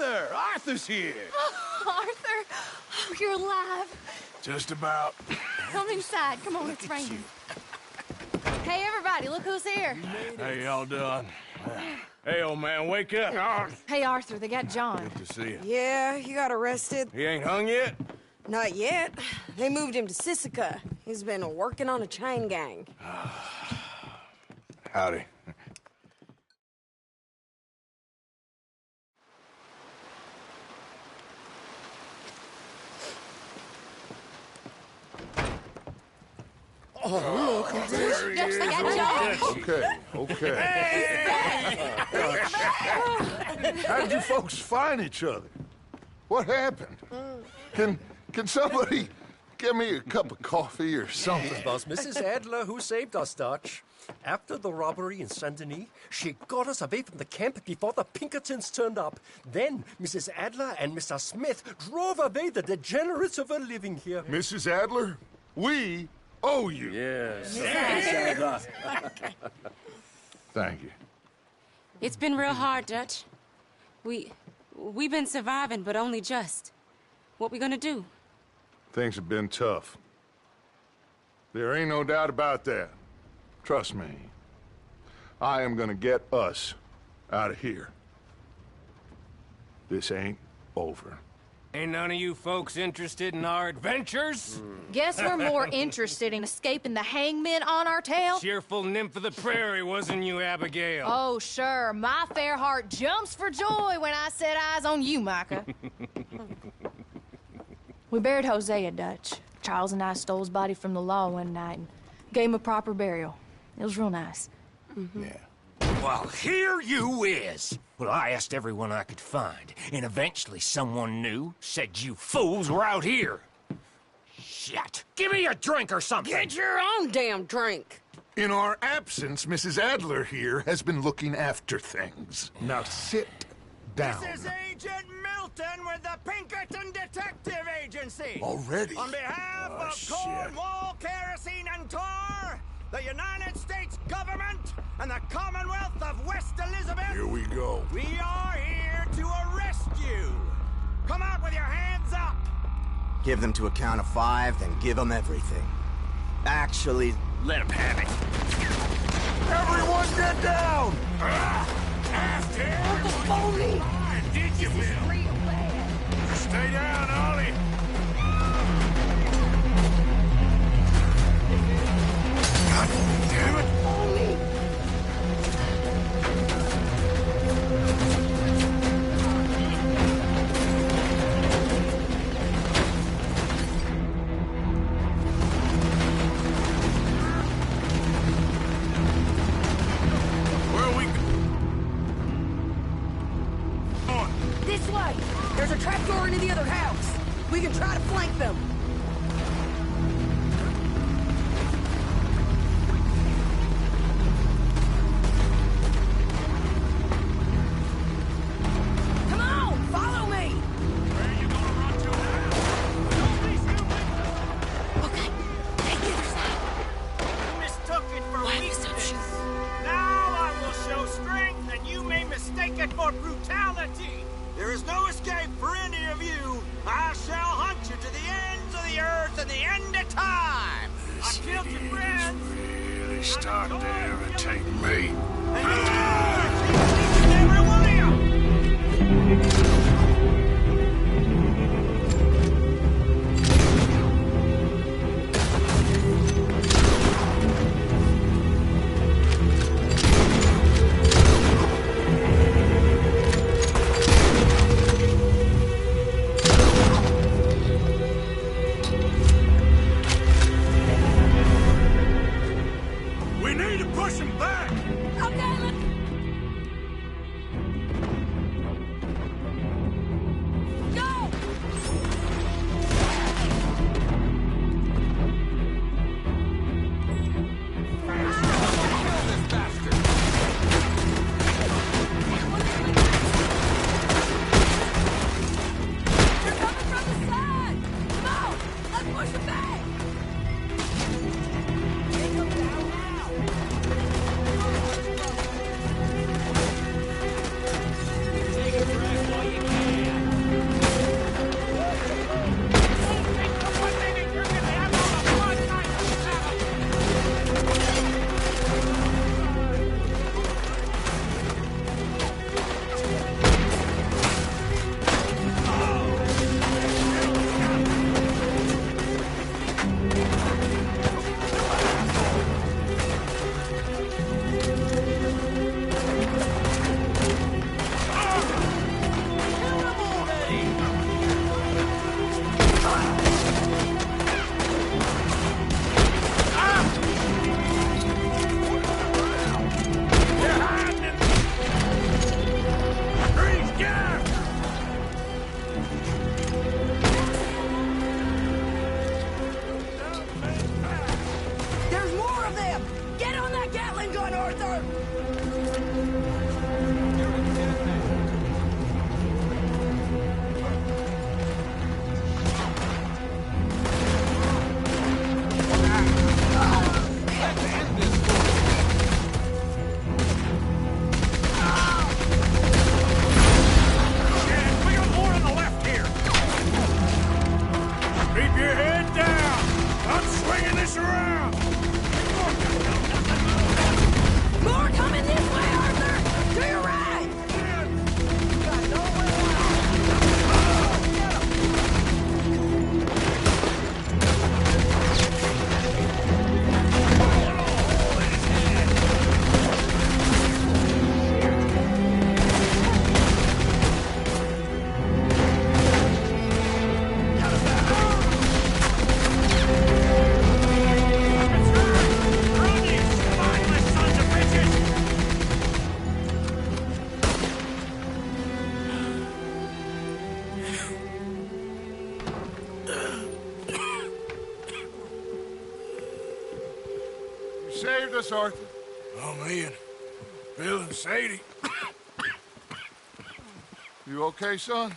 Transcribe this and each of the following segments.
Arthur! Arthur's here! Oh, Arthur! Oh, you're alive. Just about. Come inside. Come on, it's raining. Hey, everybody, look who's here. How y'all doing? Hey, old man, wake up. Hey, Arthur, they got John. Good to see you. Yeah, he got arrested. He ain't hung yet? Not yet. They moved him to Sisika. He's been working on a chain gang. Howdy. Oh, look at this. Yes, they got John. Okay. How did you folks find each other? What happened? Can somebody give me a cup of coffee or something? It was Mrs. Adler who saved us, Dutch. After the robbery in Saint Denis, she got us away from the camp before the Pinkertons turned up. Then Mrs. Adler and Mr. Smith drove away the degenerates who were living here. Mrs. Adler, we owe you. Yes. Thank you. It's been real hard, Dutch. We've been surviving, but only just. What we gonna do? Things have been tough. There ain't no doubt about that. Trust me. I am gonna get us out of here. This ain't over. Ain't none of you folks interested in our adventures? Guess we're more interested in escaping the hangmen on our tail. Cheerful nymph of the prairie, wasn't you, Abigail? Oh, sure. My fair heart jumps for joy when I set eyes on you, Micah. We buried Hosea, Dutch. Charles and I stole his body from the law one night and gave him a proper burial. It was real nice. Yeah. Well, here you is. Well, I asked everyone I could find, and eventually someone new said you fools were out here. Shit. Give me a drink or something. Get your own damn drink. In our absence, Mrs. Adler here has been looking after things. Now sit down. This is Agent Milton with the Pinkerton Detective Agency. Already? On behalf of shit. Cornwall, Kerosene, and Tar, the United States government, and the Commonwealth of West Elizabeth. Here we go. We are here to arrest you. Come out with your hands up. Give them to a count of 5, then give them everything. Actually, Let him have it. Everyone get down! After everybody! Did you, Will? Stay down, Ollie! God damn it! Where are we going? This way. There's a trapdoor into the other house. We can try to flank them. Come on, follow me. Where are you gonna run to now? Don't be stupid! Okay, take the other side. You mistook it for Why weakness. so sure? Now I will show strength, and you may mistake it for brutality. There is no escape for any of you. I shall hunt you to the ends of the earth and the end of time. I killed your friends. Really starting to irritate me. And you each and every one of you. We need to push him back! Okay, let's... Keep your head down! I'm swinging this around! More coming this way, Arthur! To your right! You saved us, Arthur. Oh, me and Bill and Sadie. You okay, son?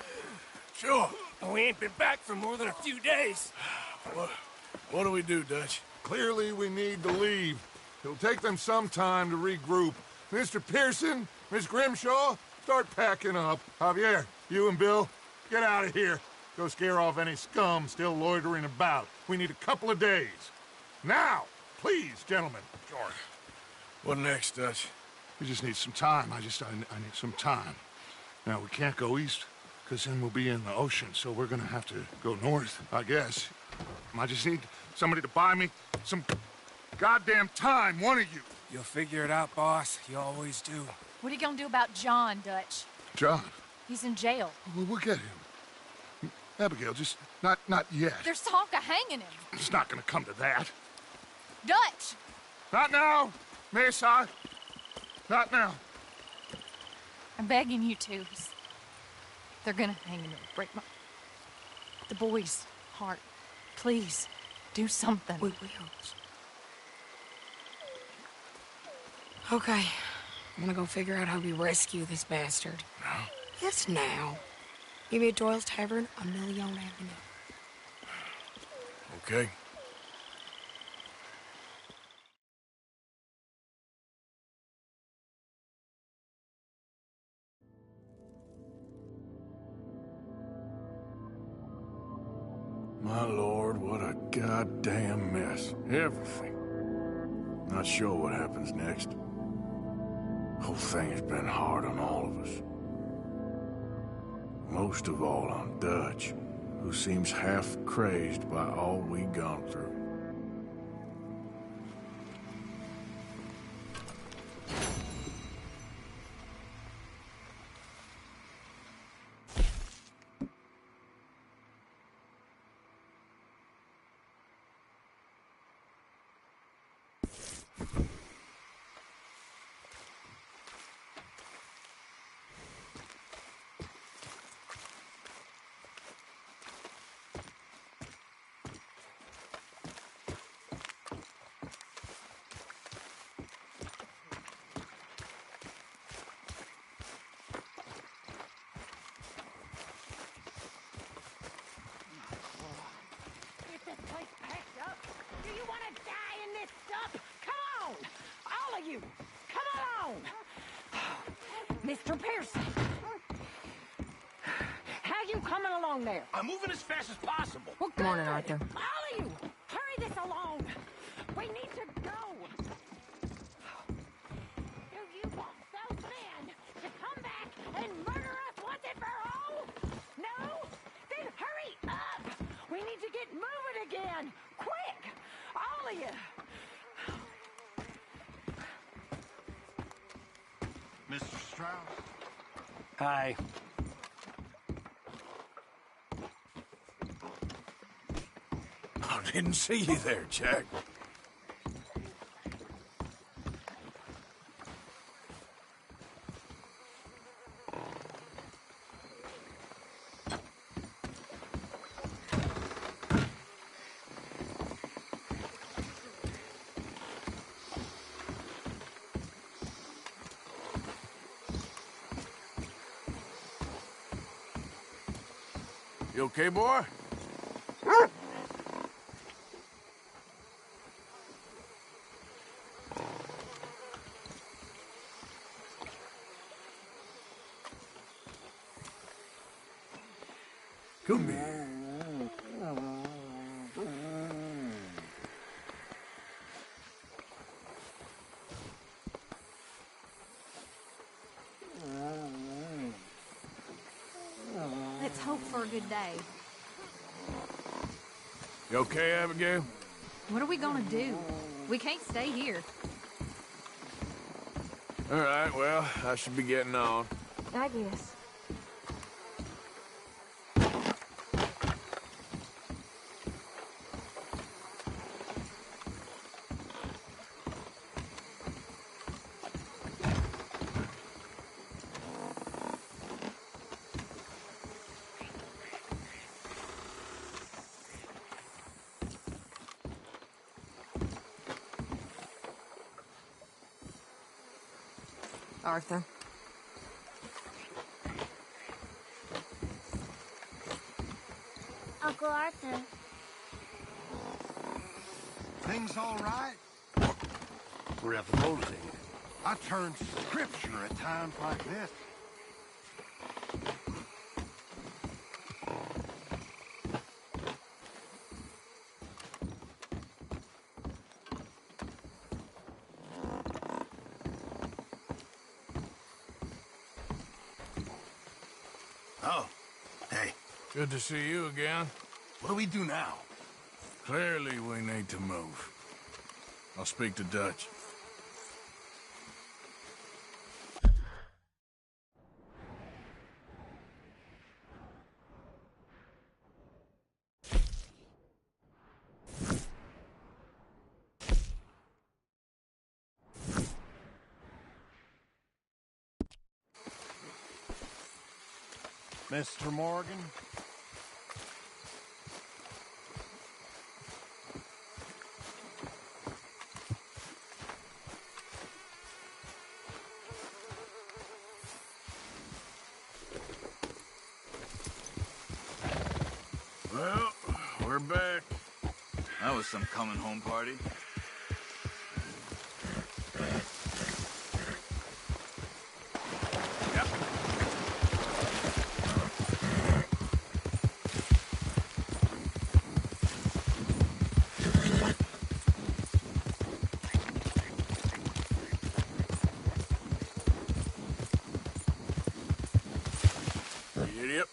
Sure. We ain't been back for more than a few days. What do we do, Dutch? Clearly, we need to leave. It'll take them some time to regroup. Mr. Pearson, Miss Grimshaw, start packing up. Javier, you and Bill, get out of here. Go scare off any scum still loitering about. We need a couple of days. Now, please, gentlemen. Sure. What next, Dutch? We just need some time. I need some time. Now, we can't go east, because then we'll be in the ocean, so we're gonna have to go north, I guess. I just need somebody to buy me some goddamn time, one of you. You'll figure it out, boss. You always do. What are you gonna do about John, Dutch? John, He's in jail. we'll get him. Abigail, just not yet. There's talk of hanging him. It's not gonna come to that. Dutch! Not now, Miss, not now. I'm begging you to. They're gonna hang him. Break the boy's heart. Please, do something. We will. Okay. I'm gonna go figure out how we rescue this bastard. Now? Yes, now. Give me at Doyle's Tavern on Million Avenue. Okay. My lord, what a goddamn mess. Everything. Not sure what happens next. Whole thing has been hard on all of us. Most of all on Dutch, who seems half crazed by all we gone through. Mr. Pearson! How you coming along there? I'm moving as fast as possible. Well, Good morning, Arthur. All of you! Hurry this along! We need to go! Do you want those men to come back and murder us once and for all? No? Then hurry up! We need to get moving again! Quick! All of you! Mr. Strauss? Hi. I didn't see you there, Jack. You okay, boy? Come here. Let's hope for a good day. You okay, Abigail? What are we gonna do? We can't stay here. All right, well, I should be getting on. I guess. Arthur. Uncle Arthur. Things all right? Revolting. I turn to scripture at times like this. Oh, hey. Good to see you again. What do we do now? Clearly, we need to move. I'll speak to Dutch. Mr. Morgan? Well, we're back. That was some coming home party. Yep.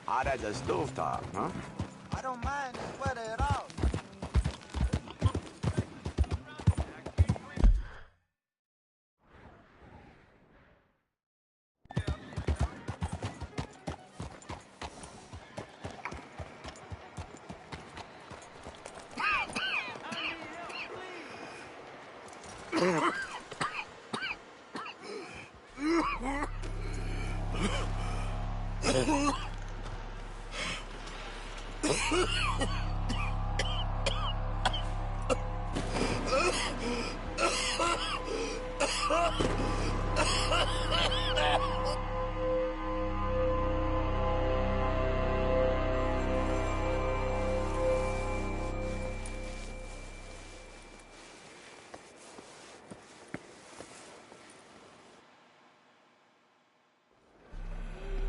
Hot as a stovetop, huh? I don't mind the sweater at all.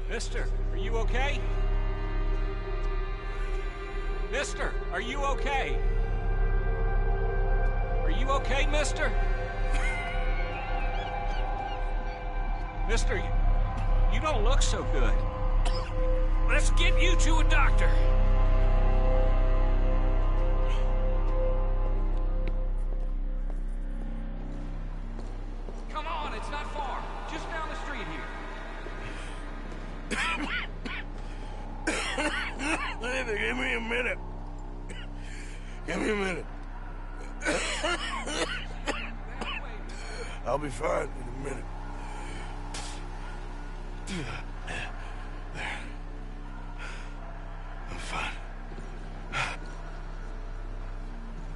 Mister, are you okay? Mister, are you okay? Are you okay, mister? Mister, you don't look so good. Let's get you to a doctor. Come on, it's not far. Just down the street here. Give me a minute. Give me a minute. I'll be fine in a minute. There. I'm fine.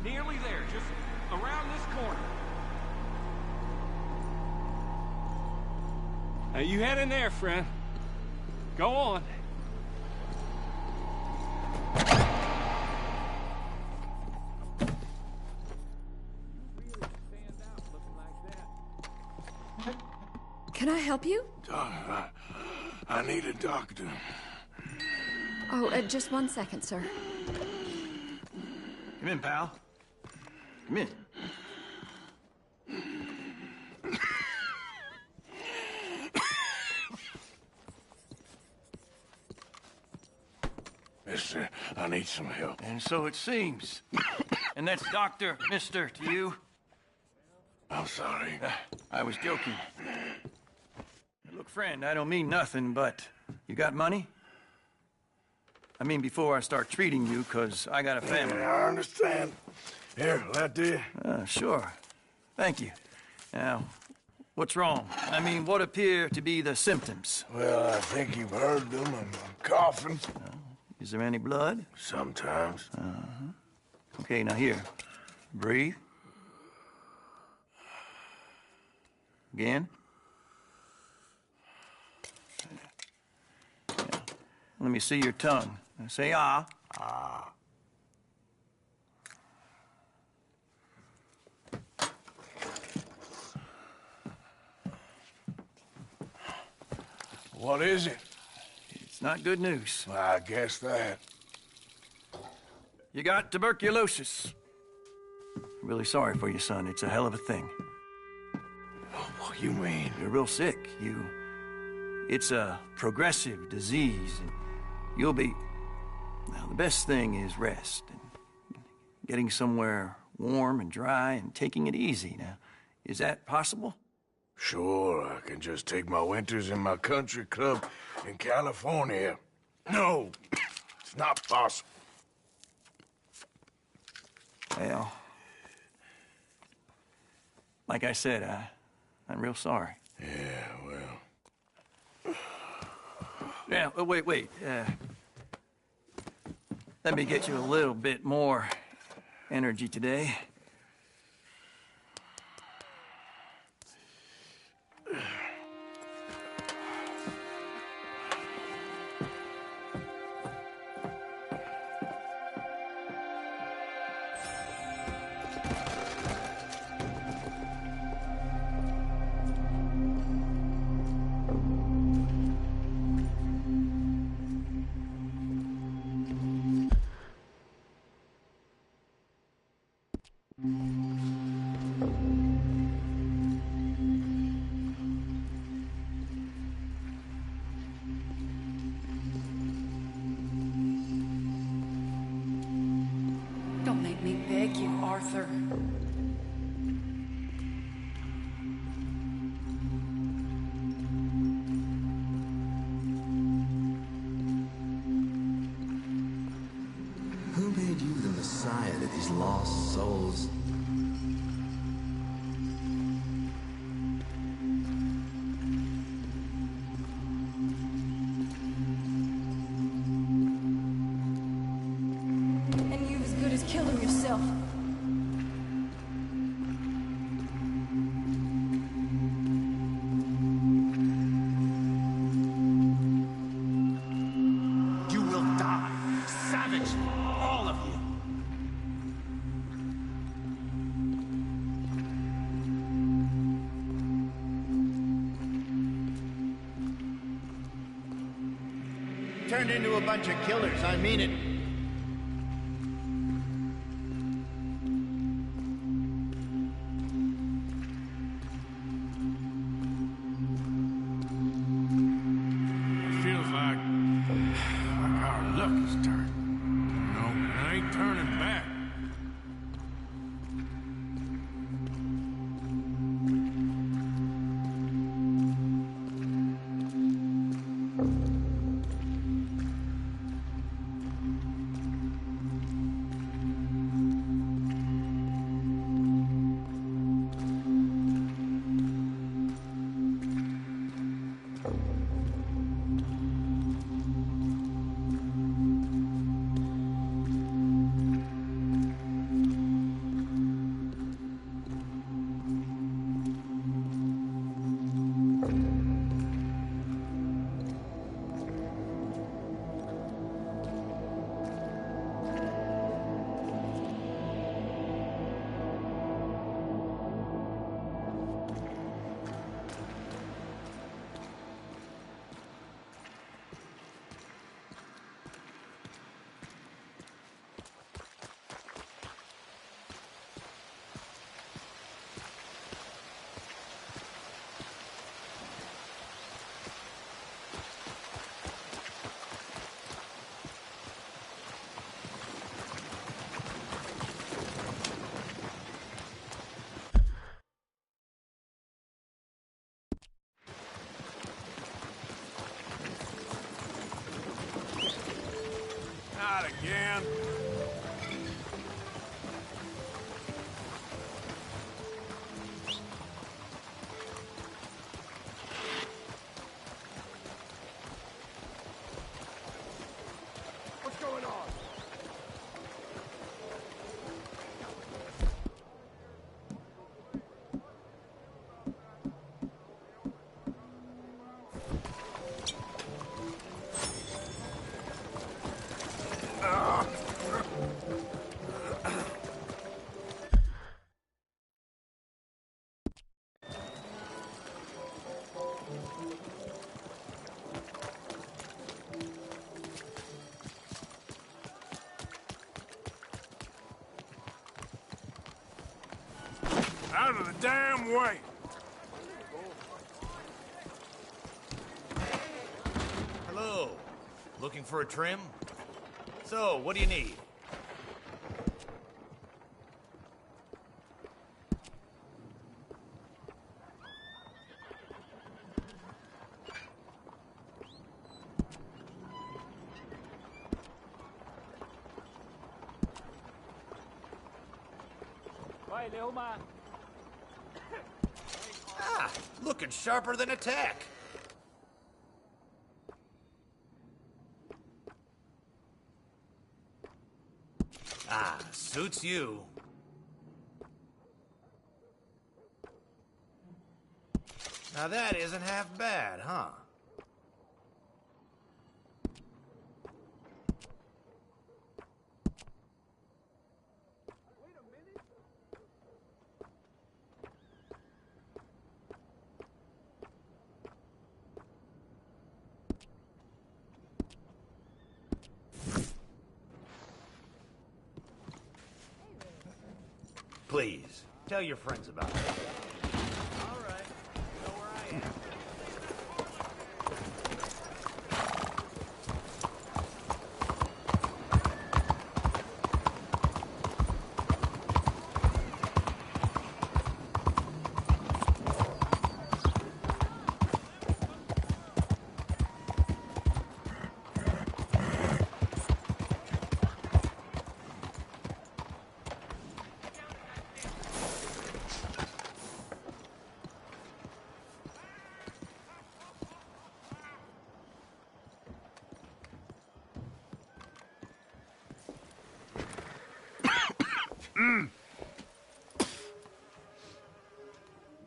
Nearly there, just around this corner. Now you head in there, friend. Go on. Can I help you? I need a doctor. Oh, just 1 second, sir. Come in, pal. Come in. Mister, I need some help. And so it seems. And that's Doctor, Mister, to you? I'm sorry. I was joking. Look, friend, I don't mean nothing, but you got money? I mean, before I start treating you, 'cause I got a family. Yeah, I understand. Here, that do you? Sure. Thank you. Now, what's wrong? I mean, what appear to be the symptoms? Well, I think you've heard them. I'm coughing. Is there any blood? Sometimes. Okay, now here. Breathe. Again. Yeah. Let me see your tongue. Now say ah. Ah. What is it? It's not good news. Well, I guess that. You got tuberculosis. I'm really sorry for you, son. It's a hell of a thing. What you mean? You're real sick. It's a progressive disease, and you'll be... Now, the best thing is rest, and getting somewhere warm and dry, and taking it easy. Now, is that possible? Sure, I can just take my winters in my country club in California. No, it's not possible. Well, like I said, I'm real sorry. Yeah, well... Yeah, wait. Let me get you a little bit more energy today. Don't make me beg you, Arthur. Who made you the messiah to these lost souls? And you as good as killed him yourself. You will die. Savage. All of you. Turned into a bunch of killers, I mean it. It feels like our luck is turned. No, I ain't turning back. again. What's going on? Out of the damn way! Hello. Looking for a trim? So, what do you need? Ah, looking sharper than a tack. Ah, suits you. Now that isn't half bad, huh? Please, tell your friends about it. All right, you know where I am.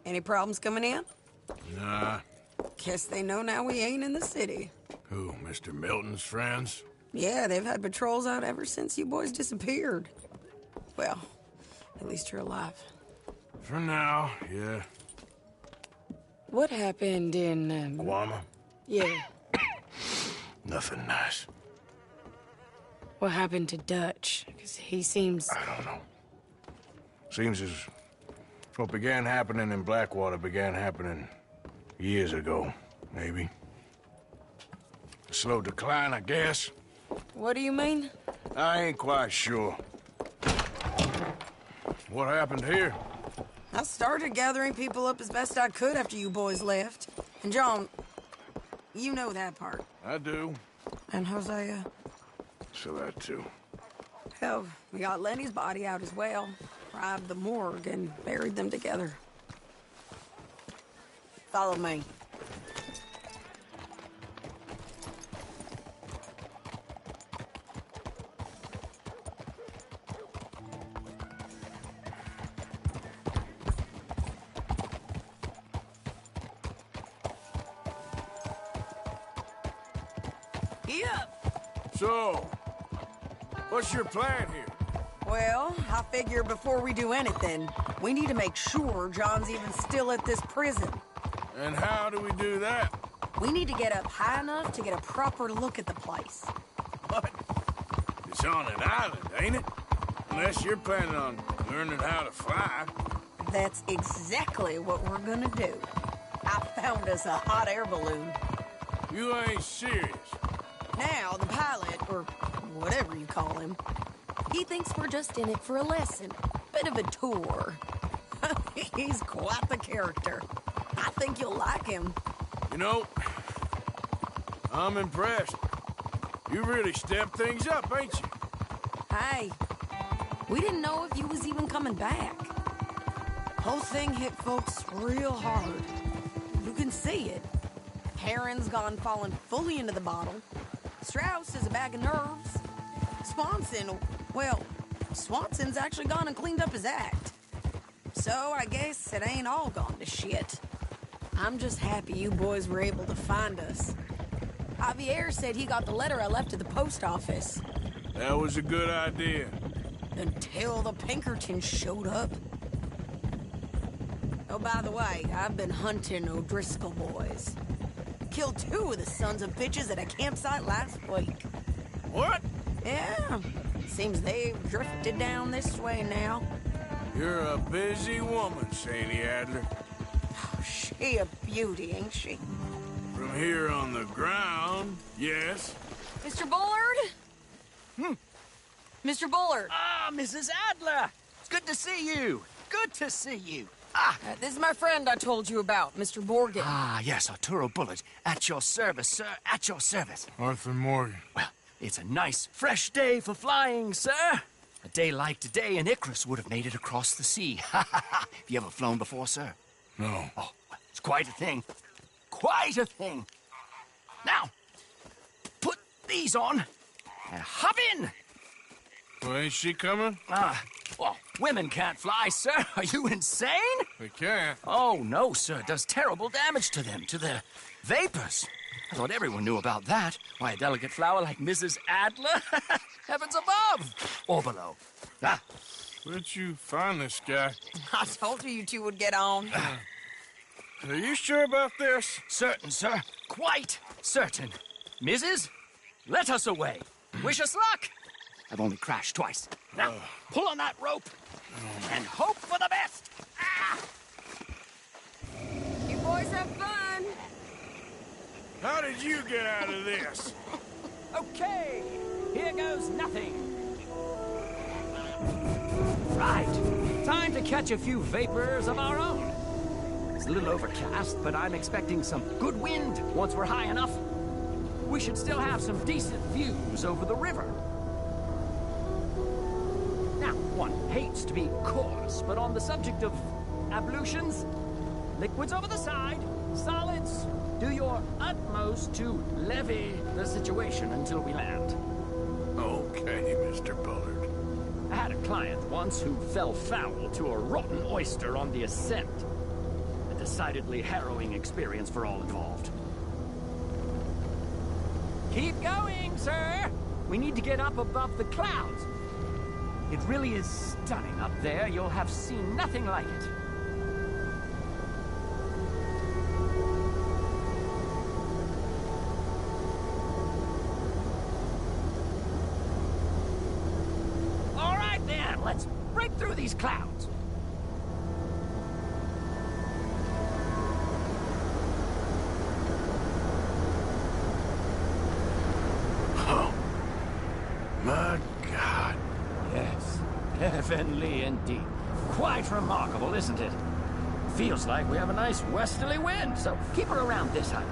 Any problems coming in? Nah. Guess they know now we ain't in the city. Who, Mr. Milton's friends? Yeah, they've had patrols out ever since you boys disappeared. Well, at least you're alive. For now, yeah. What happened in, Guama? Yeah. Nothing nice. What happened to Dutch? Because he seems... I don't know. Seems as what began happening in Blackwater began happening years ago, maybe. A slow decline, I guess. What do you mean? I ain't quite sure. What happened here? I started gathering people up as best I could after you boys left. And John, you know that part. I do. And Hosea. So that too. Hell, we got Lenny's body out as well. Robbed the morgue and buried them together. Follow me. So, what's your plan here? Well, I figure before we do anything, we need to make sure John's even still at this prison. And how do we do that? We need to get up high enough to get a proper look at the place. What? It's on an island, ain't it? Unless you're planning on learning how to fly. That's exactly what we're gonna do. I found us a hot air balloon. You ain't serious. Now, the pilot, or whatever you call him, he thinks we're just in it for a lesson. Bit of a tour. He's quite the character. I think you'll like him. You know, I'm impressed. You really stepped things up, ain't you? Hey, we didn't know if you was even coming back. Whole thing hit folks real hard. You can see it. Heron's gone falling fully into the bottle. Strauss is a bag of nerves. Swanson's actually gone and cleaned up his act. So I guess it ain't all gone to shit. I'm just happy you boys were able to find us. Javier said he got the letter I left at the post office. That was a good idea. Until the Pinkertons showed up. Oh, by the way, I've been hunting O'Driscoll boys. Killed 2 of the sons of bitches at a campsite last week. What? Yeah. Seems they've drifted down this way now. You're a busy woman, Sadie Adler. Oh, she a beauty, ain't she? From here on the ground, yes. Mr. Bullard? Mr. Bullard. Ah, Mrs. Adler! It's good to see you. Good to see you. This is my friend I told you about, Mr. Morgan. Ah, yes, Arturo Bullard. At your service, sir. At your service. Arthur Morgan. Well, it's a nice, fresh day for flying, sir. A day like today, an Icarus would have made it across the sea. Have you ever flown before, sir? No. Oh, well, it's quite a thing. Quite a thing. Now, put these on and hop in. Well, ain't she coming? Well, women can't fly, sir. Are you insane? They can't. Oh, no, sir. It does terrible damage to them, to their vapors. I thought everyone knew about that. Why, a delicate flower like Mrs. Adler? Heavens above! Or below. Where'd you find this guy? I told you two would get on. Are you sure about this? Certain, sir. Quite certain. Mrs., let us away. Wish us luck. I've only crashed twice. Now, pull on that rope and hope for the best. You boys have fun. How did you get out of this? Okay, here goes nothing. Right, time to catch a few vapors of our own. It's a little overcast, but I'm expecting some good wind once we're high enough. We should still have some decent views over the river. Now, one hates to be coarse, but on the subject of ablutions, liquids over the side, solids, do your utmost to levy the situation until we land. Okay, Mr. Bullard. I had a client once who fell foul to a rotten oyster on the ascent. A decidedly harrowing experience for all involved. Keep going, sir! We need to get up above the clouds. It really is stunning up there. You'll have seen nothing like it. All right, then. Let's break through these clouds. Oh, my God. Yes, heavenly indeed. Quite remarkable, isn't it? Feels like we have a nice westerly wind, so keep her around this height.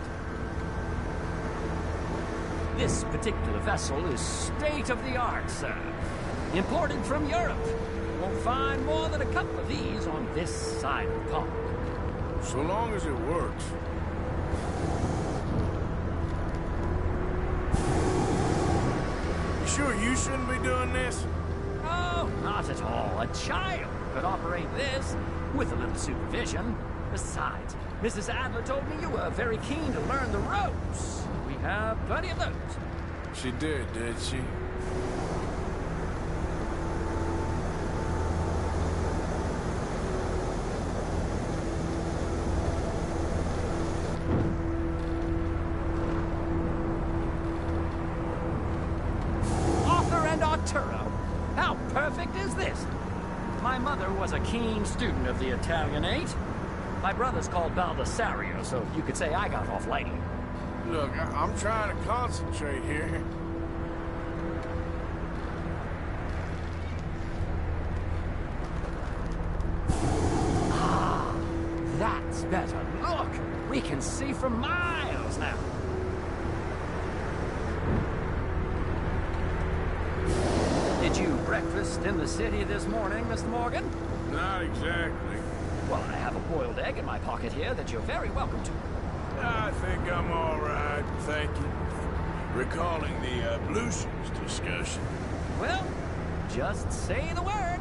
This particular vessel is state-of-the-art, sir. Imported from Europe. Won't find more than a couple of these on this side of the pond. So long as it works. You sure you shouldn't be doing this? Oh, not at all. A child could operate this with a little supervision. Besides, Mrs. Adler told me you were very keen to learn the ropes. We have plenty of those. She did she? Arthur and Arturo. How perfect is this? My mother was a keen student of the Italianate. My brother's called Baldessario, so you could say I got off lightly. Look, I'm trying to concentrate here. Ah, that's better. Look, we can see for miles now. breakfast in the city this morning, Mr. Morgan? Not exactly. Well, I have a boiled egg in my pocket here that you're very welcome to. I think I'm all right, thank you. Recalling the ablutions discussion. Well, just say the word.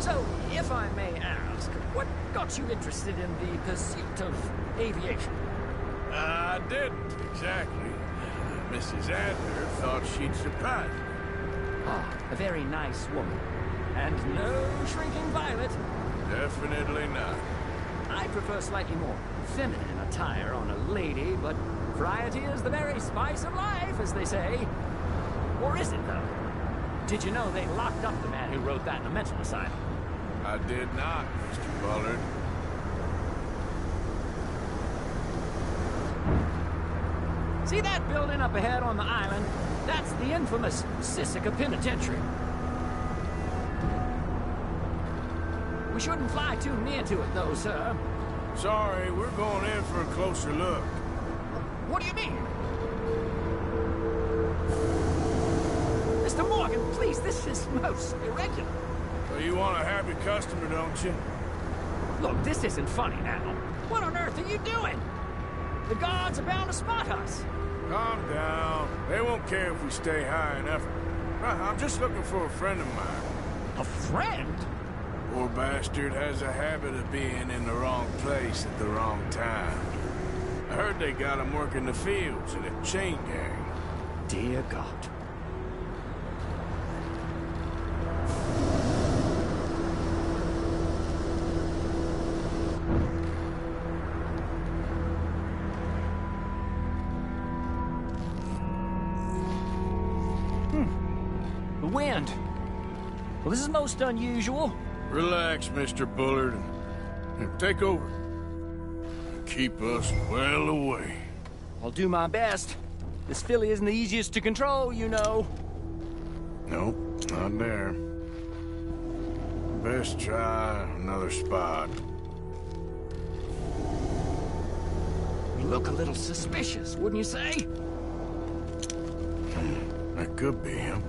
So, if I may ask, what got you interested in the pursuit of aviation? I didn't, exactly. Mrs. Adler thought she'd surprise me. Ah, a very nice woman. And no shrinking violet. Definitely not. I prefer slightly more feminine attire on a lady, but variety is the very spice of life, as they say. Or is it, though? Did you know they locked up the man who wrote that in a mental asylum? I did not, Mr. Bullard. See that building up ahead on the island? That's the infamous Sisika Penitentiary. We shouldn't fly too near to it, though, sir. Sorry, we're going in for a closer look. What do you mean? Mr. Morgan, please, this is most irregular. Well, you want a happy customer, don't you? Look, this isn't funny now. What on earth are you doing? The guards are bound to spot us. Calm down. They won't care if we stay high enough. I'm just looking for a friend of mine. A friend? Poor bastard has a habit of being in the wrong place at the wrong time. I heard they got him working the fields in a chain gang. Dear God. The wind. Well, this is most unusual. Relax, Mr. Bullard, and take over. Keep us well away. I'll do my best. This filly isn't the easiest to control, you know. Nope, not there. Best try another spot. You look a little suspicious, wouldn't you say? That could be him.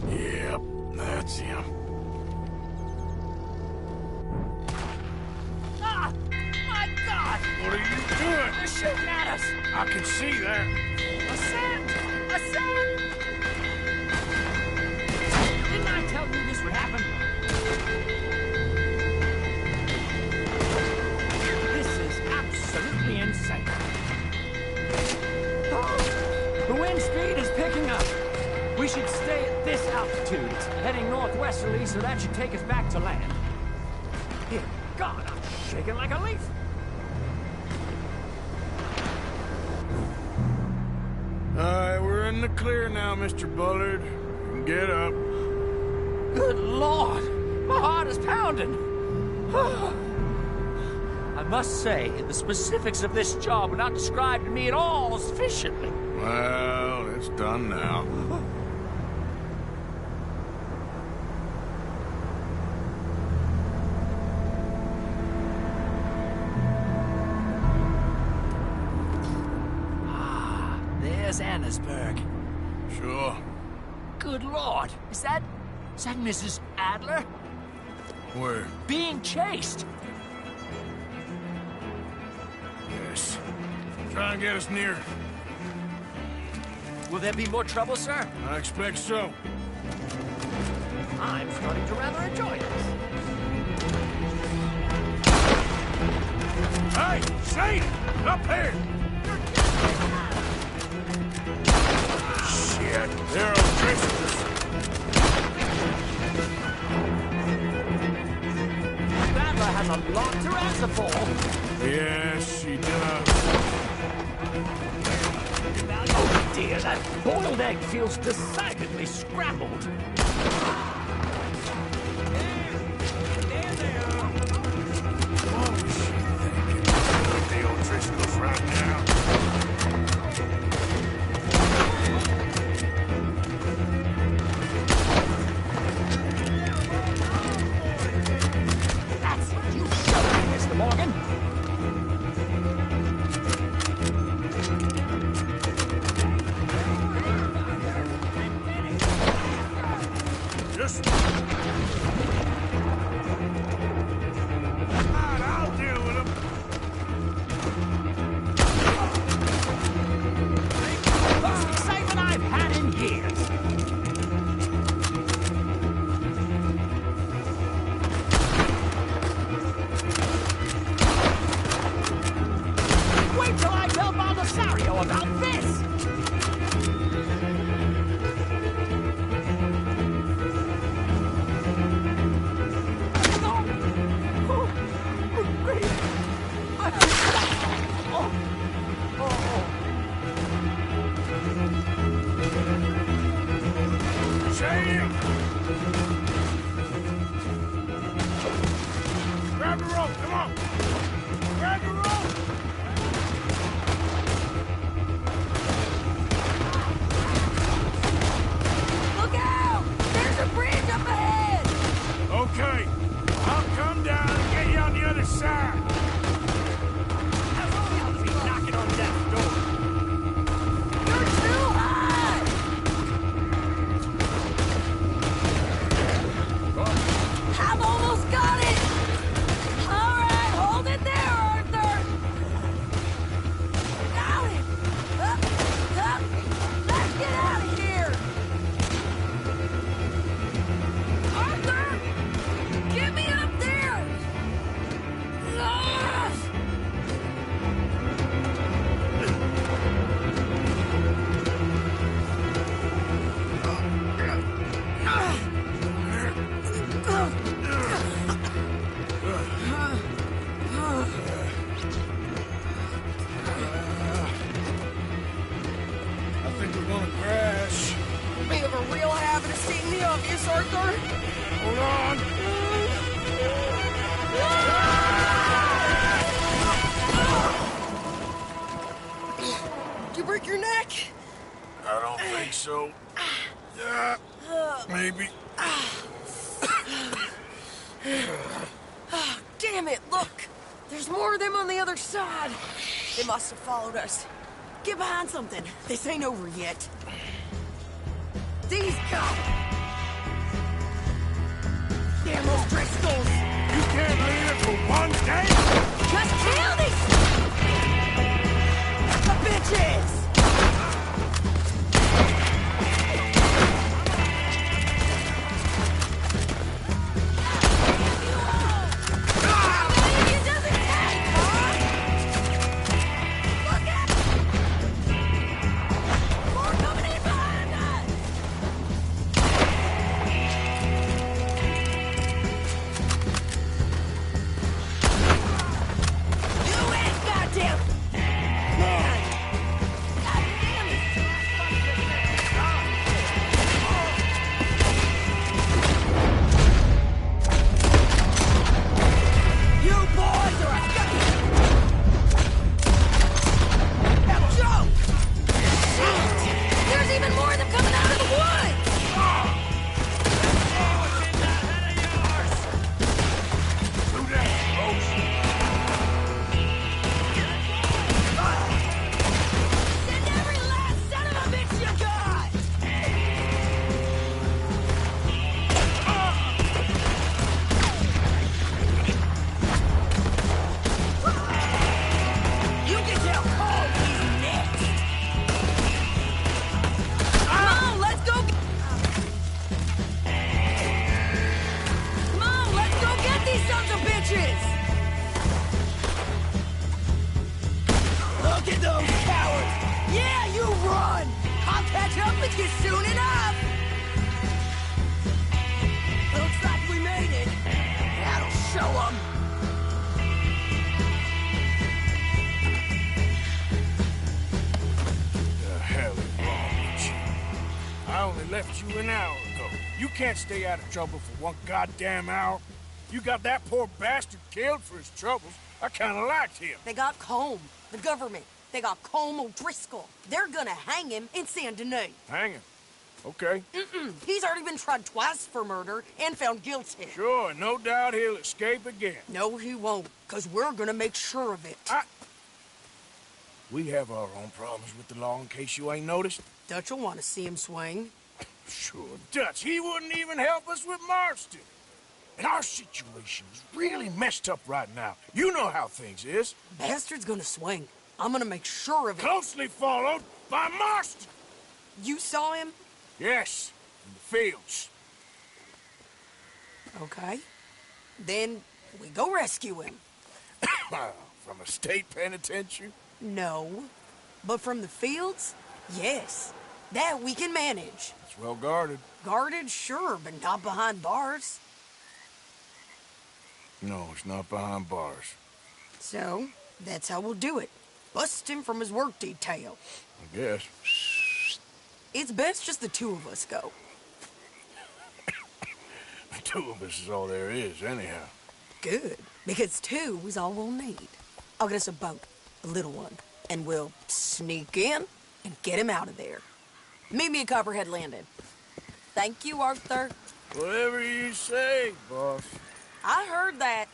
Yep, that's him. Ah! My God! What are you doing? They're shooting at us! I can see that. A scent! A scent! Didn't I tell you this would happen? This is absolutely insane. The wind speed is picking up. We should stay at this altitude. It's heading northwesterly, so that should take us back to land. Dear God, I'm shaking like a leaf. Alright, we're in the clear now, Mr. Bullard. Get up. Good Lord! My heart is pounding. I must say, the specifics of this job were not described to me at all sufficiently. Well, it's done now. There's Annesburg. Sure. Good Lord. Is that Mrs. Adler? Where? Being chased. Yes. Try and get us near. Will there be more trouble, sir? I expect so. I'm starting to rather enjoy this. Hey, Shane! Up here! Shit, they're O'Driscoll's. Adler has a lot to answer for. Yes, she does. Oh dear, that boiled egg feels decidedly scrambled. The O'Driscolls right now. Just... I'll deal with him. Most excitement I've had in years. Wait till I tell Baldessario about this! Grab the rope, come on! Grab the rope! Look out! There's a bridge up ahead! Okay, I'll come down and get you on the other side. I'll be knocking on death's door. You're too high! I've almost got it! All right, hold it there, Arthur! Got it! Up! Let's get out of here! Arthur! Get me up there! Ah! I think we're gonna crash. We have a real habit of seeing the obvious, Arthur. Hold on. Did you break your neck? I don't think so. Yeah, maybe. Damn it, look! There's more of them on the other side. They must have followed us. Get behind something. This ain't over yet. These guys! Damn those Driscolls! You can't leave it for one day? Just kill these... the bitches! left you an hour ago. You can't stay out of trouble for one goddamn hour. You got that poor bastard killed for his troubles. I kinda liked him. They got Colm, the government. They got Colm O'Driscoll. They're gonna hang him in Saint Denis. Hang him? Okay. He's already been tried twice for murder and found guilty. Sure, no doubt he'll escape again. No, he won't, because we're gonna make sure of it. We have our own problems with the law, in case you ain't noticed. Dutch will want to see him swing. Sure, Dutch, he wouldn't even help us with Marston. And our situation is really messed up right now. You know how things is. Bastard's gonna swing. I'm gonna make sure of it. Closely followed by Marston. You saw him? Yes, in the fields. Okay. Then we go rescue him. From a state penitentiary? No. But from the fields? Yes. That we can manage. It's well guarded. Guarded, sure, but not behind bars. No, it's not behind bars. So, that's how we'll do it. Bust him from his work detail. I guess. It's best just the two of us go. The two of us is all there is, anyhow. Good, because two is all we'll need. I'll get us a boat, a little one, and we'll sneak in and get him out of there. Meet me at Copperhead Landing. Thank you, Arthur. Whatever you say, boss. I heard that.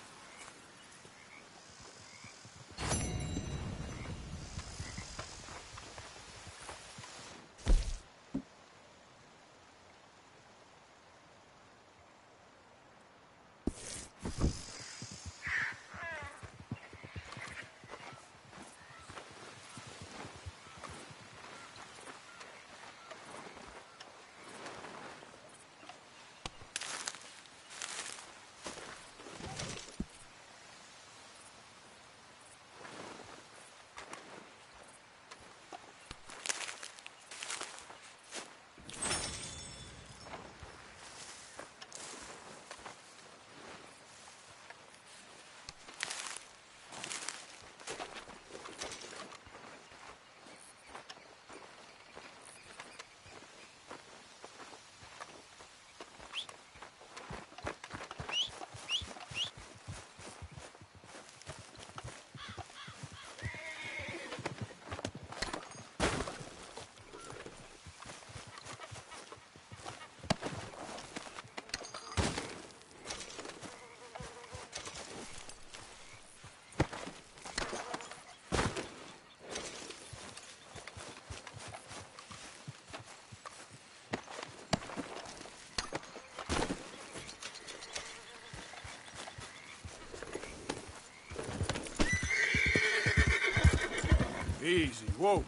Easy, whoa.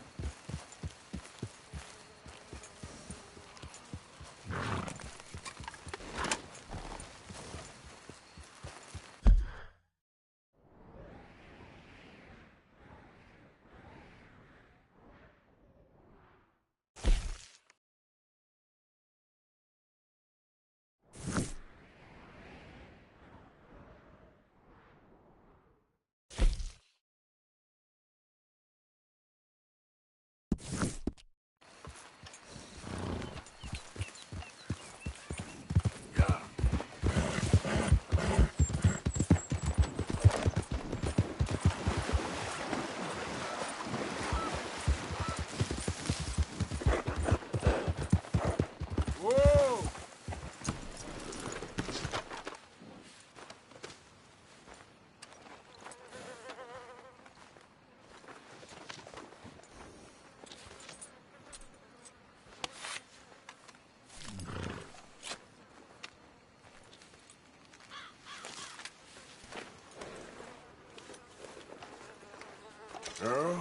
Girl?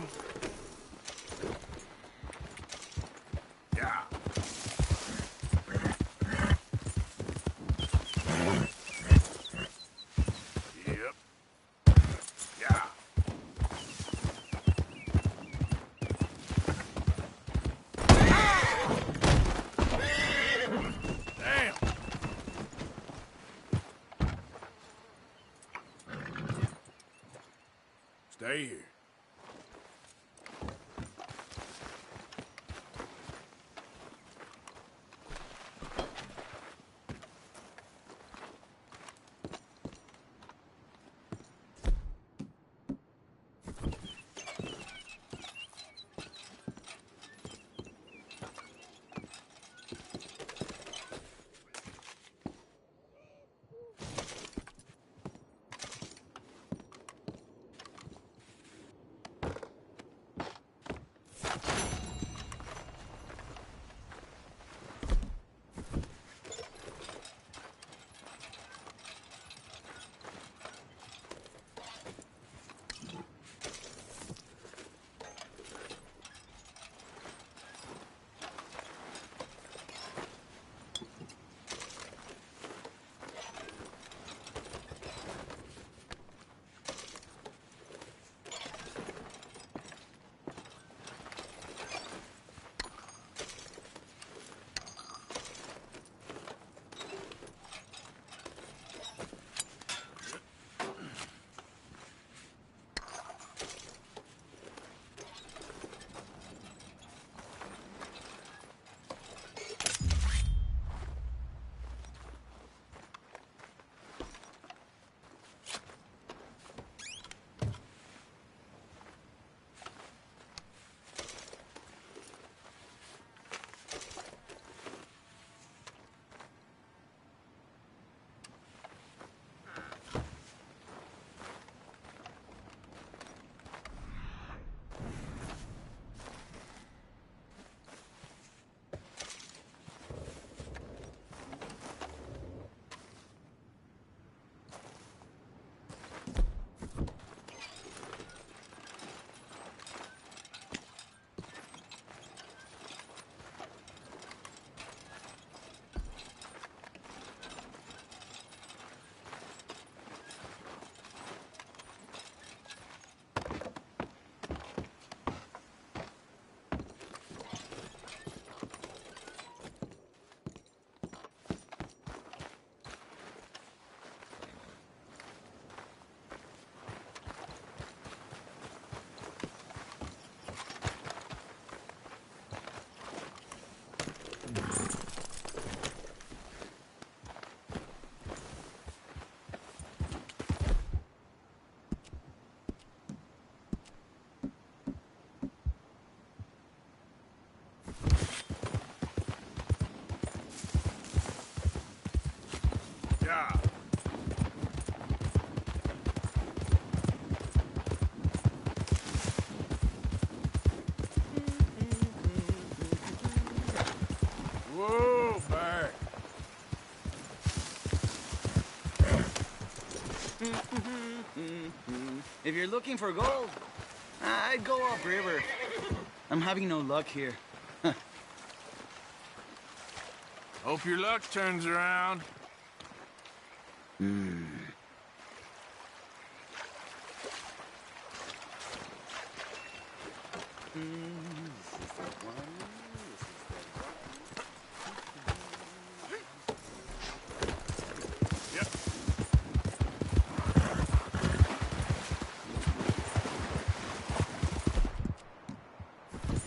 Yeah. Yep. Yeah. Damn. Stay here. Whoa, back. If you're looking for gold, I'd go upriver. I'm having no luck here. Hope your luck turns around.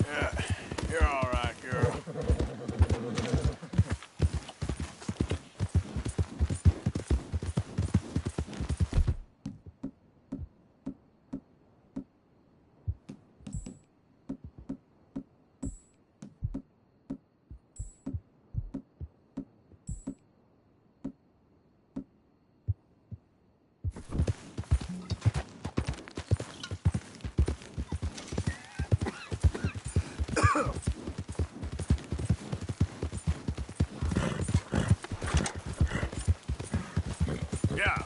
Yeah, you're all right, girl. Yeah.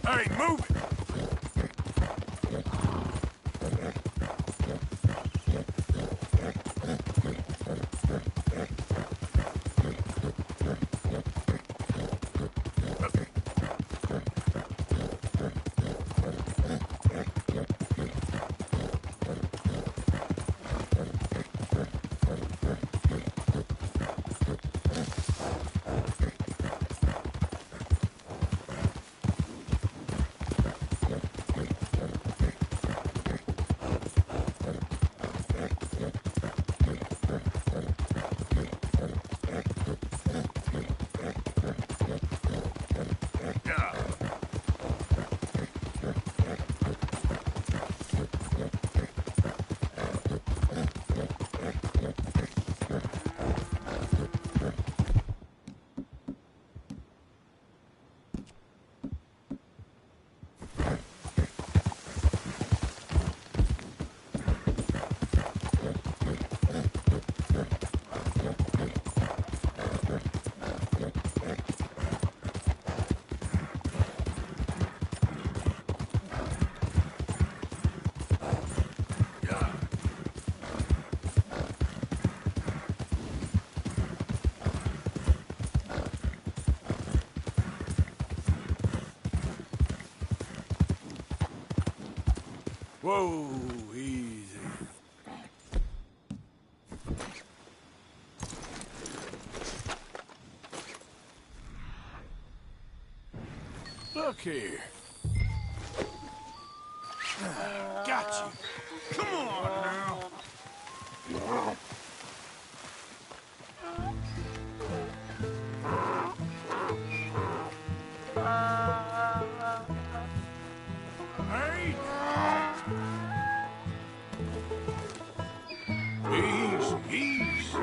Hey, move it! Whoa, easy. Look here. Got you. Come on now. Hey! Easy, easy.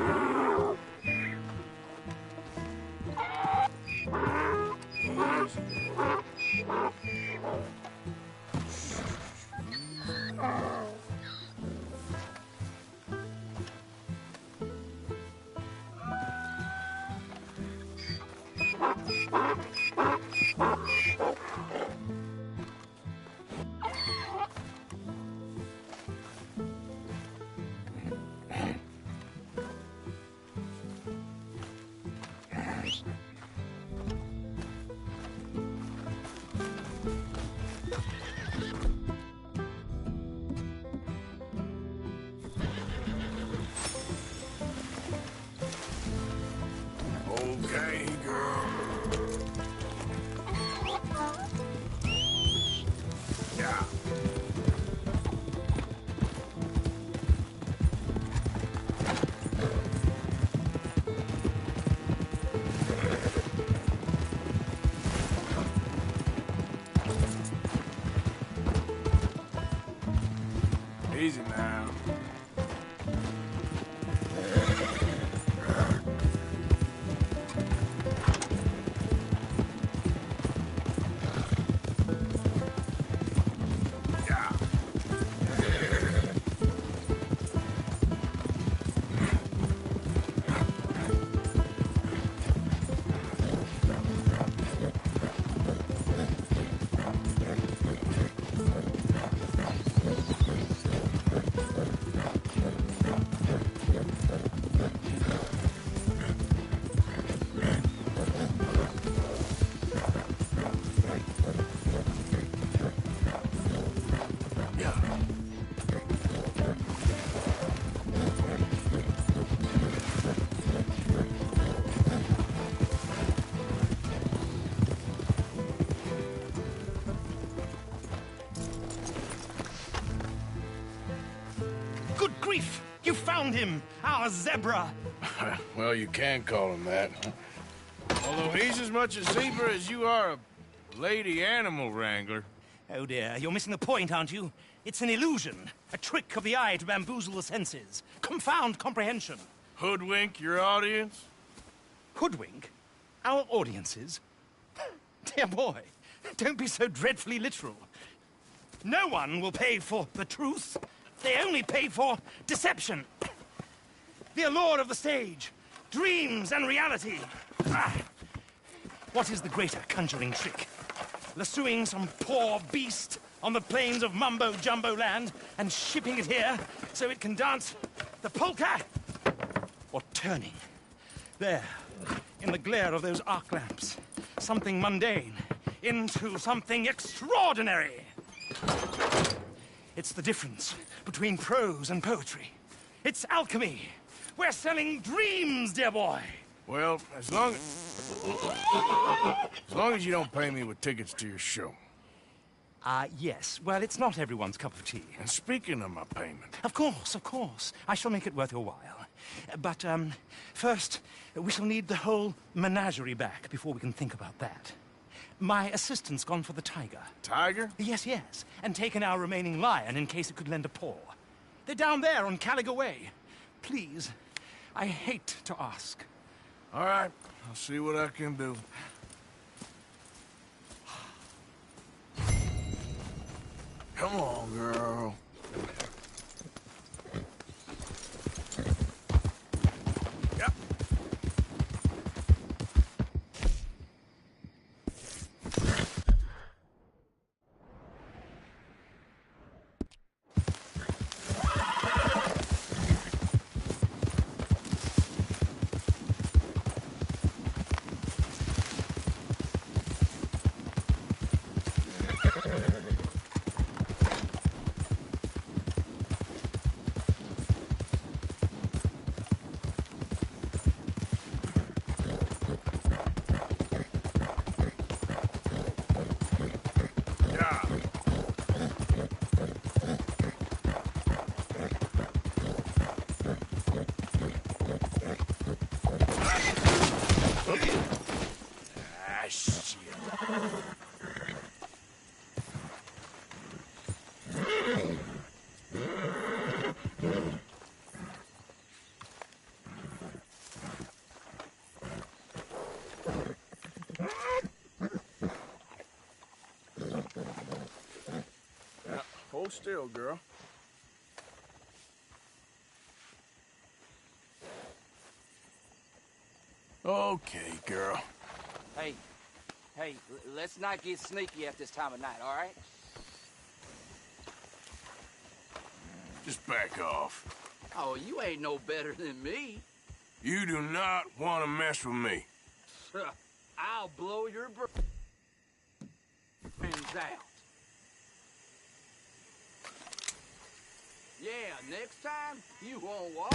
our zebra. Well, you can call him that. Although he's as much a zebra as you are a lady animal wrangler. Oh dear, you're missing the point, aren't you? It's an illusion, a trick of the eye to bamboozle the senses, confound comprehension. Hoodwink your audience? Hoodwink? Our audiences? Dear boy, don't be so dreadfully literal. No one will pay for the truth. They only pay for deception. The allure of the stage, dreams and reality. What is the greater conjuring trick? Lassoing some poor beast on the plains of mumbo-jumbo land and shipping it here so it can dance the polka? Or turning, there, in the glare of those arc lamps, something mundane into something extraordinary? It's the difference between prose and poetry. It's alchemy. We're selling dreams, dear boy. Well, as long as you don't pay me with tickets to your show. Yes. Well, it's not everyone's cup of tea. And speaking of my payment... Of course, of course. I shall make it worth your while. But, first, we shall need the whole menagerie back before we can think about that. My assistant's gone for the tiger. Tiger? Yes, yes. And taken our remaining lion in case it could lend a paw. They're down there on Caliga Way. Please, I hate to ask. All right, I'll see what I can do. Come on, girl. Yep. Hold still, girl. Okay, girl. Hey, let's not get sneaky at this time of night, all right? Just back off. Oh, you ain't no better than me. You do not want to mess with me. I'll blow your brains out. Yeah, next time, you won't walk.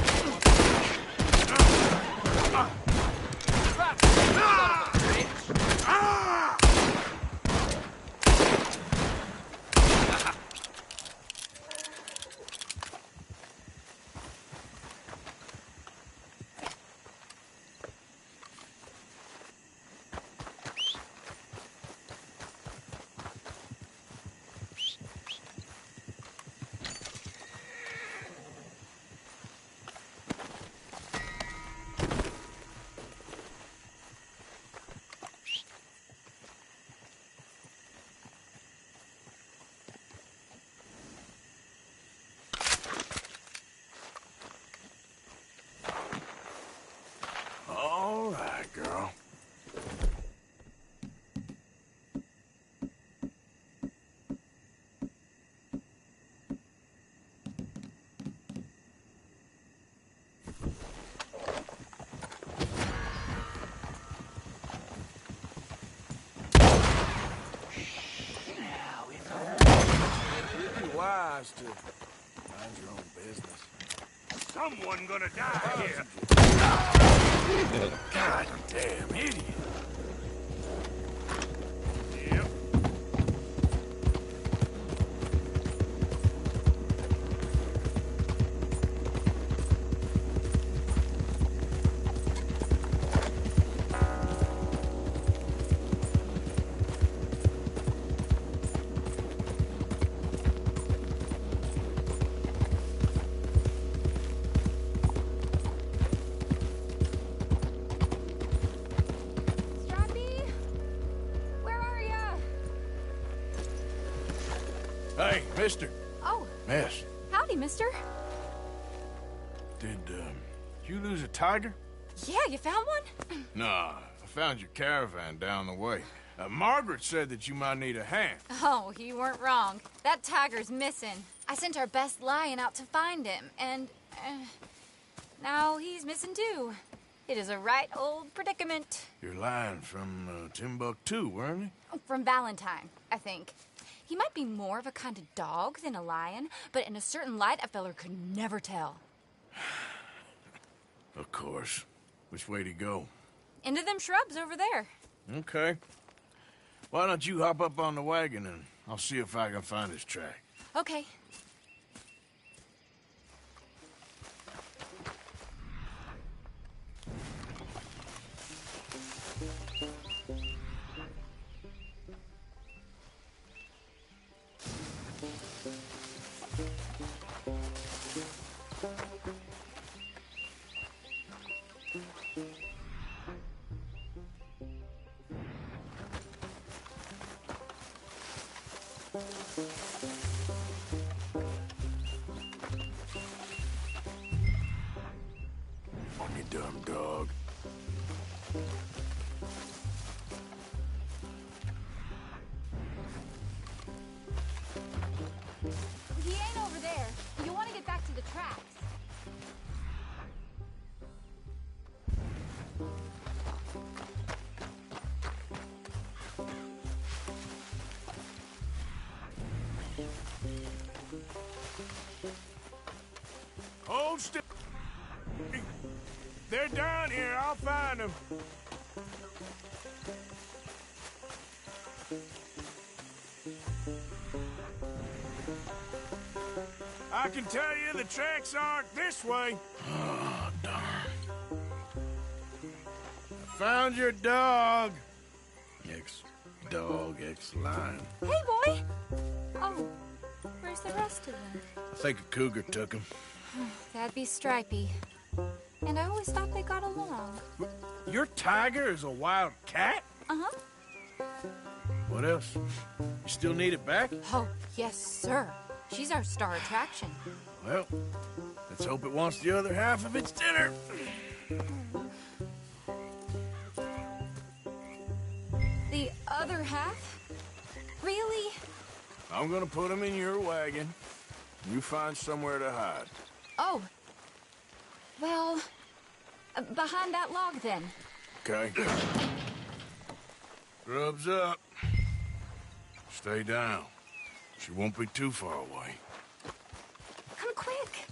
All right, girl. It'd be wise to mind your own business. Someone gonna die here. God damn idiot. Yep. Mister. Oh, Miss. howdy, mister. Did you lose a tiger? Yeah, you found one? Nah, I found your caravan down the way. Margaret said that you might need a hand. Oh, you weren't wrong. That tiger's missing. I sent our best lion out to find him, and now he's missing too. It is a right old predicament. Your lion from Timbuktu, weren't he? From Valentine, I think. He might be more of a kind of dog than a lion, but in a certain light, a feller could never tell. Of course. Which way to go? Into them shrubs over there. Okay. Why don't you hop up on the wagon and I'll see if I can find his track. Okay. You dumb dog. He ain't over there. You want to get back to the tracks. Hold still. They're down here. I'll find them. I can tell you the tracks aren't this way. Oh, darn. I found your dog. Ex-dog, ex-lion. Hey, boy! Oh, where's the rest of them? I think a cougar took him. That'd be Stripey. And I always thought they got along. Your tiger is a wild cat? Uh-huh. What else? You still need it back? Oh, yes, sir. She's our star attraction. Well, let's hope it wants the other half of its dinner. The other half? Really? I'm gonna put him in your wagon. You find somewhere to hide. Oh. Well, behind that log, then. Okay. Grub's up. Stay down. She won't be too far away. Come quick.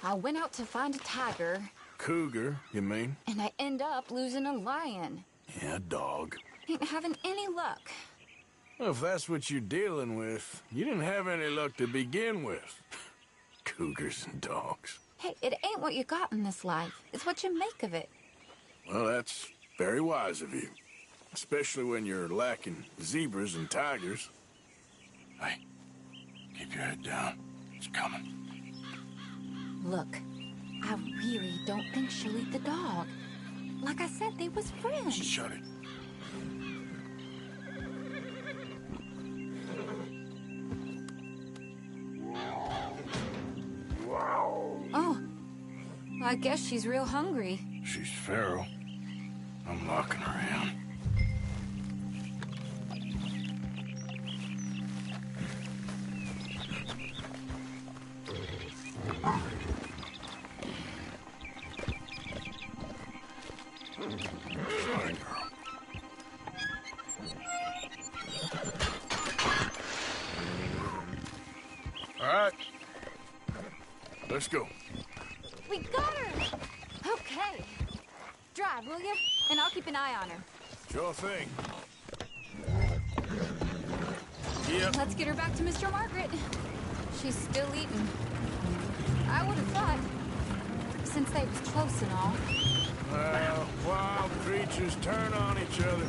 I went out to find a tiger. Cougar, you mean? And I end up losing a lion. Yeah, dog. Ain't having any luck. Well, if that's what you're dealing with, you didn't have any luck to begin with. Cougars and dogs. Hey, it ain't what you got in this life. It's what you make of it. Well, that's very wise of you. Especially when you're lacking zebras and tigers. Hey, keep your head down. It's coming. Look, I really don't think she'll eat the dog. Like I said, they was friends. Shut it. Oh, I guess she's real hungry. She's feral. I'm locking her in. Sorry, girl. All right. Let's go. We got her! Okay. Drive, will you? And I'll keep an eye on her. Sure thing. Yep. Let's get her back to Mr. Margaret. She's still eating. I would have thought, since they was close and all. Well, wild creatures turn on each other.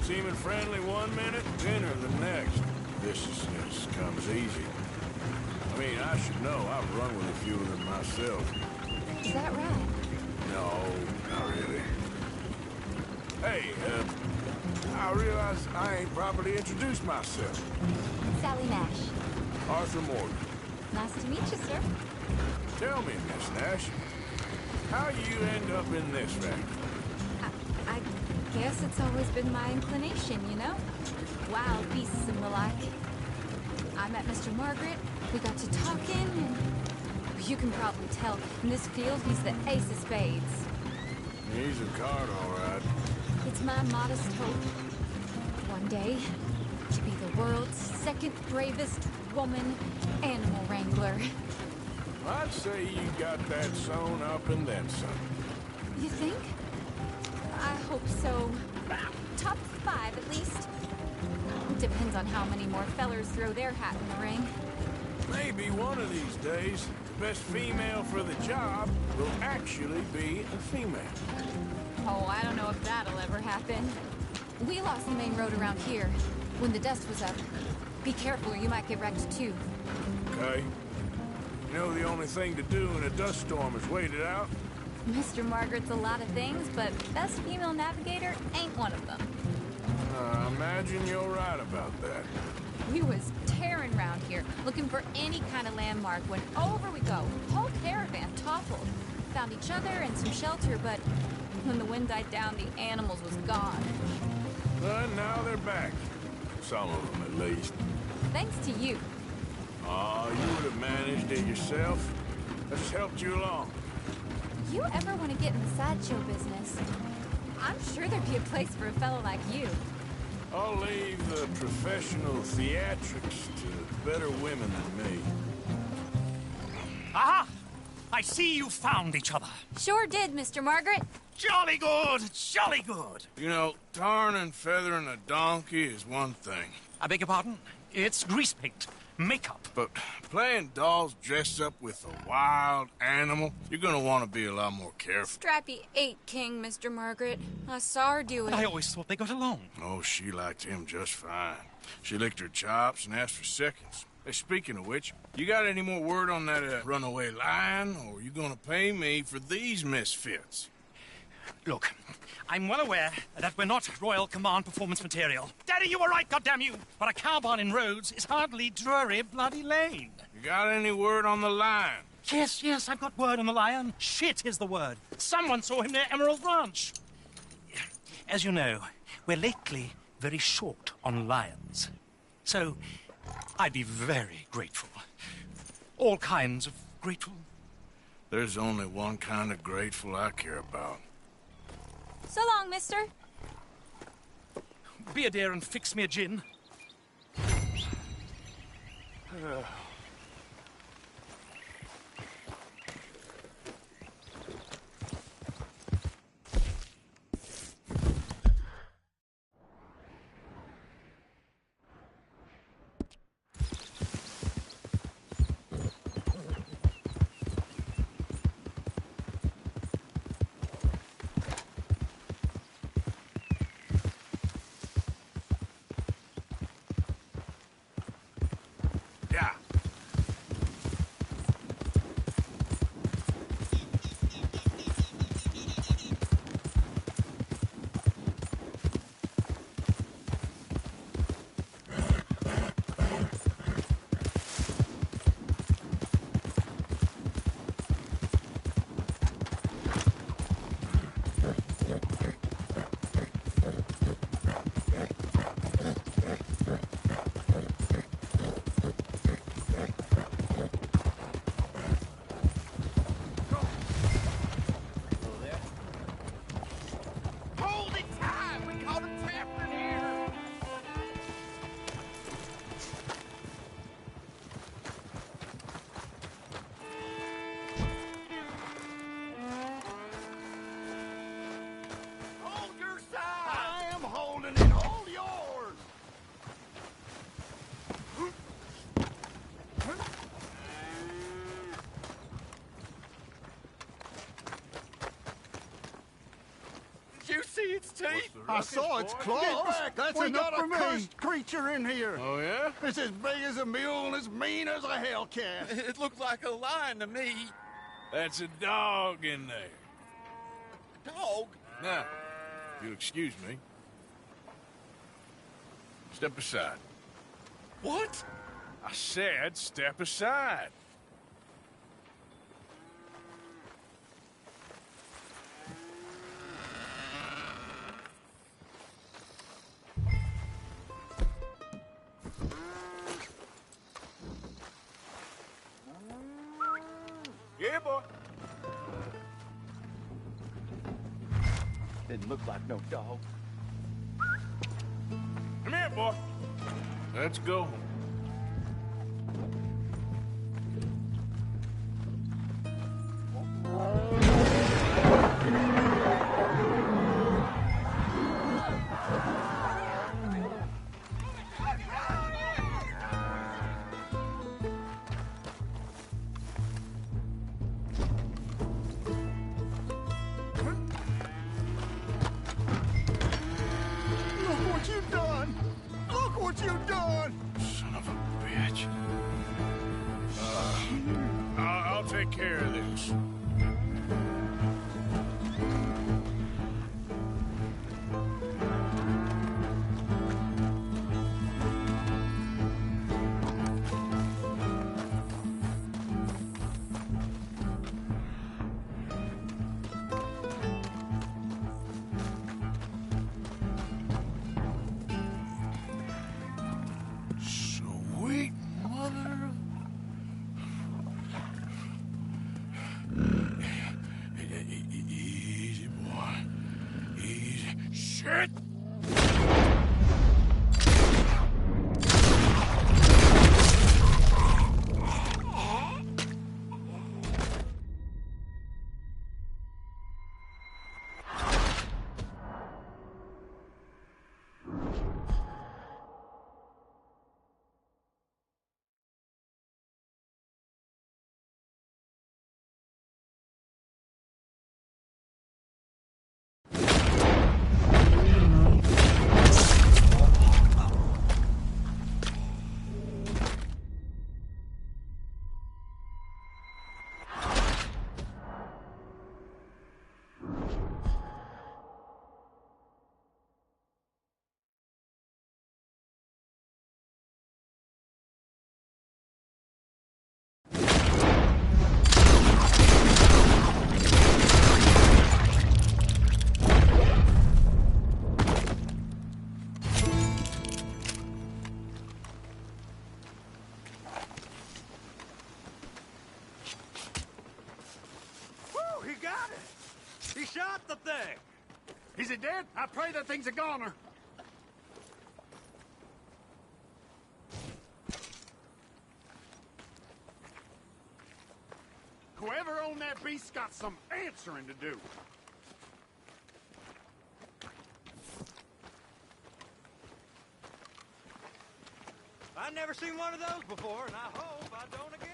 Seeming friendly one minute, dinner the next. Viciousness comes easy. I mean, I should know. I've run with a few of them myself. Is that right? No, not really. Hey, I realize I ain't properly introduced myself. Sally Nash. Arthur Morgan. Nice to meet you, sir. Tell me, Miss Nash, how you end up in this racket? I guess it's always been my inclination, you know? Wild beasts and the like. I met Mr. Margaret, we got to talking, and you can probably tell, in this field, he's the ace of spades. He's a card, all right. It's my modest hope, one day, to be the world's second bravest woman animal wrangler. I'd say you got that sewn up and then some. You think? I hope so. Top 5, at least. Depends on how many more fellers throw their hat in the ring. Maybe one of these days, the best female for the job will actually be a female. Oh, I don't know if that'll ever happen. We lost the main road around here when the dust was up. Be careful or you might get wrecked too. Okay. You know the only thing to do in a dust storm is wait it out? Mr. Margaret's a lot of things, but best female navigator ain't one of them. I imagine you're right about that. We was tearing around here, looking for any kind of landmark when over we go. Whole caravan toppled. Found each other and some shelter, but when the wind died down, the animals was gone. But now they're back. Some of them, at least. Thanks to you. Oh, you would have managed it yourself. I just helped you along. You ever want to get in the sideshow business? I'm sure there'd be a place for a fellow like you. I'll leave the professional theatrics to better women than me. Aha! I see you found each other. Sure did, Mr. Margaret. Jolly good, jolly good. You know, tarring and feathering a donkey is one thing. I beg your pardon? It's grease paint. Makeup. But playing dolls dressed up with a wild animal, you're gonna want to be a lot more careful. Strappy ate King, Mr. Margaret. I saw her do it. I always thought they got along. Oh, she liked him just fine. She licked her chops and asked for seconds. Hey, speaking of which, you got any more word on that runaway lion, or are you gonna pay me for these misfits? Look, I'm well aware that we're not Royal Command performance material. Daddy, you were right, goddammit you! But a cowbarn in Rhodes is hardly Drury Bloody Lane. You got any word on the lion? Yes, I've got word on the lion. Shit is the word. Someone saw him near Emerald Ranch. As you know, we're lately very short on lions. So, I'd be very grateful. All kinds of grateful. There's only one kind of grateful I care about. So long, mister. Be a dear and fix me a gin. its teeth. I saw its claws. Get back. That's We enough got for a me. cursed creature in here. Oh, yeah? It's as big as a mule and as mean as a hellcat. It looked like a lion to me. That's a dog in there. Dog? Now, You'll excuse me. Step aside. What? I said step aside. Yeah, boy. Didn't look like no dog. Come here, boy. Let's go. Look what you've done! Look what you've done! Son of a bitch. I'll take care of this. Sweet mother of... Easy, boy. Easy. Shit! Woo, he got it! He shot the thing! Is it dead? I pray that thing's a goner. Whoever owned that beast's got some answering to do. I've never seen one of those before, and I hope I don't again.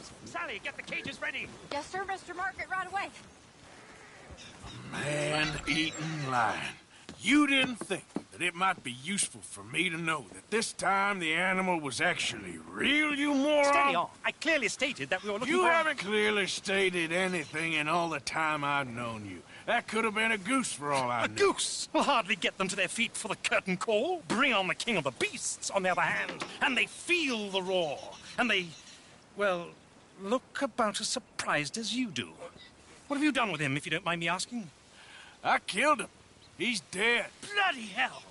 lions. Sally, get the cages ready. Yes, sir, Mr. Margaret, right away. Man-eating lion. You didn't think that it might be useful for me to know that this time the animal was actually real, you moron? Steady on. I clearly stated that we were looking You for... haven't clearly stated anything in all the time I've known you. That could have been a goose for all I A knew. goose will hardly get them to their feet for the curtain call. Bring on the king of the beasts, on the other hand, and they feel the roar. And they, well, look about as surprised as you do. What have you done with him, if you don't mind me asking? I killed him. He's dead. Bloody hell!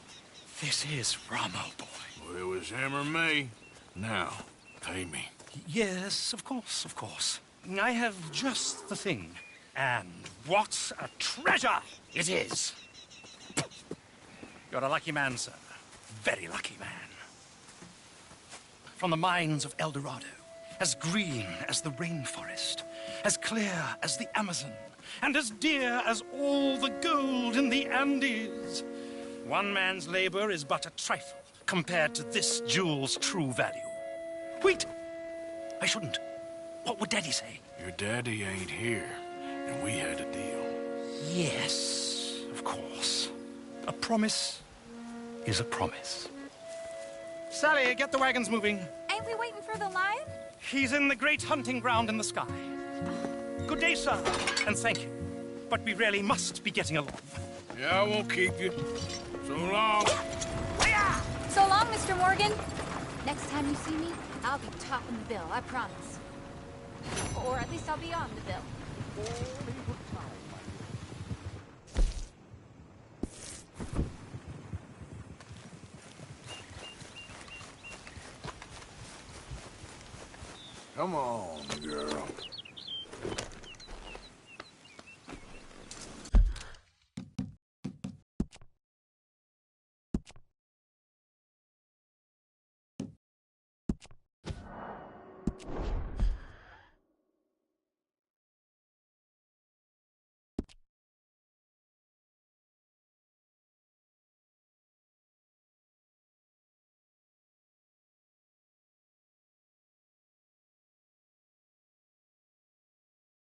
This is Ramo, boy. Well, it was him or me. Now, pay me. Yes, of course, of course. I have just the thing. And what a treasure it is! You're a lucky man, sir. Very lucky man. From the mines of El Dorado, as green as the rainforest, as clear as the Amazon, and as dear as all the gold in the Andes. One man's labor is but a trifle compared to this jewel's true value. Wait! I shouldn't. What would Daddy say? Your daddy ain't here, and we had a deal. Yes, of course. A promise is a promise. Sally, get the wagons moving. Ain't we waiting for the lion? He's in the great hunting ground in the sky. Good day, sir, and thank you. But we really must be getting along. Yeah, I won't keep you. So long. So long, Mr. Morgan. Next time you see me, I'll be topping the bill, I promise. Or at least I'll be on the bill. Come on, girl.